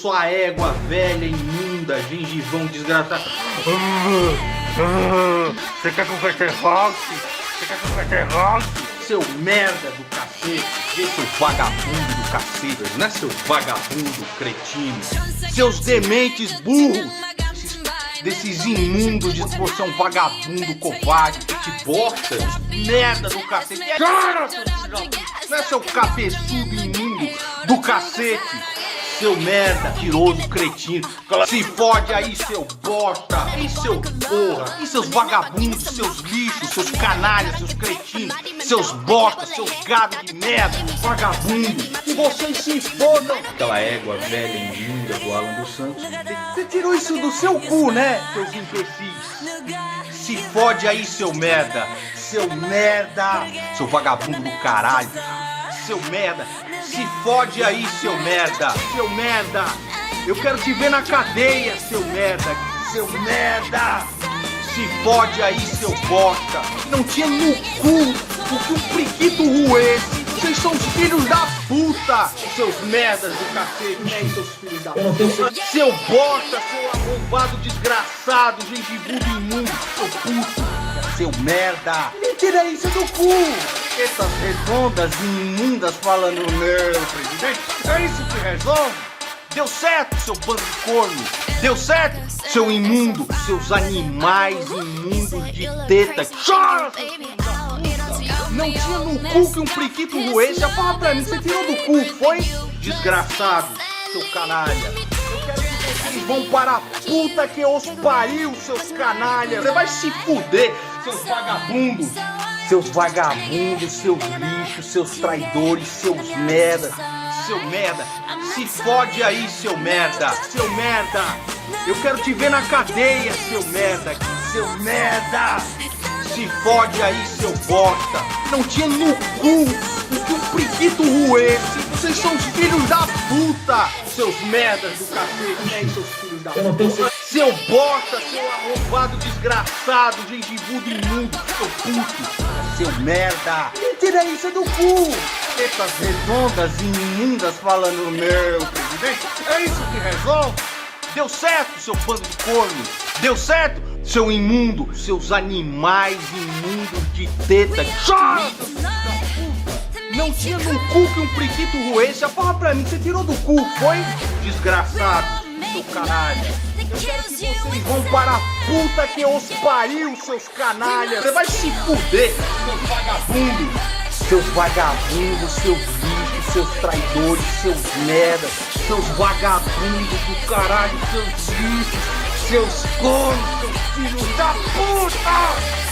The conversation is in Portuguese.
sua égua velha, imunda, gengivão desgraçado. Você quer que eu faça rock? Você quer que eu faça rock? Seu merda do cacete, seu vagabundo do cacete, não é seu vagabundo cretino, seus dementes burros, desses imundos de você é um vagabundo covarde, que bosta, merda do cacete, cara, não é seu cabeçudo imundo do cacete, seu merda, tiroso, cretino, se fode aí, seu bosta, e seu porra, e seus vagabundos, seus lixos, seus canalhas, seus cretinos, seus bosta, seus gado de merda, vagabundo, e vocês se fodam. Aquela égua velha imunda do Alan dos Santos, você tirou isso do seu cu, né, seus imbecis? Se fode aí, seu merda, seu vagabundo do caralho, seu merda. Se fode aí, seu merda, eu quero te ver na cadeia, seu merda, se fode aí, seu bosta, não tinha no cu o que um priquito roesse, vocês são os filhos da puta, seus merdas do cacete, né, seus filhos da puta, seu bosta, seu arrombado desgraçado, gengivudo imundo, seu puto, seu merda, me tira isso do cu. Essas redondas e imundas falando, não, presidente, é isso que resolve? Deu certo, seu bando de corno? Deu certo, seu imundo, seus animais imundos de teta? Chora, seu filho da puta! Não tinha no cu que um priquito roesse, já fala pra mim, você tirou do cu, foi? Desgraçado, seu canalha. Eu quero que vocês vão para a puta que os pariu, seus canalhas. Você vai se fuder, seus vagabundos. Seus vagabundos, seus lixos, seus traidores, seus merda, seu merda, se fode aí, seu merda, eu quero te ver na cadeia, seu merda, se fode aí, seu bosta, não tinha no cu o que um priquito roesse, vocês são os filhos da puta, seus merdas do cacete, né, seus filhos da puta, seu bosta, seu arrombado desgraçado, gengivudo imundo, seu puto. Seu merda, me tira isso do cu. Essas redondas e imundas falando, meu presidente, é isso que resolve? Deu certo, seu bando de corno? Deu certo, seu imundo, seus animais imundos de teta? Chora, seu filho da puta! Não tinha no cu que um priquito roesse, já fala pra mim, você tirou do cu, foi? Desgraçado, seu caralho. Eu quero que vocês vão para a puta que os pariu, seus canalhas. Você vai se fuder, seus vagabundos. Seus vagabundos, seus lixos, seus traidores, seus merda. Seus vagabundos do caralho, seus lixos, seus cornos, seus filhos da puta.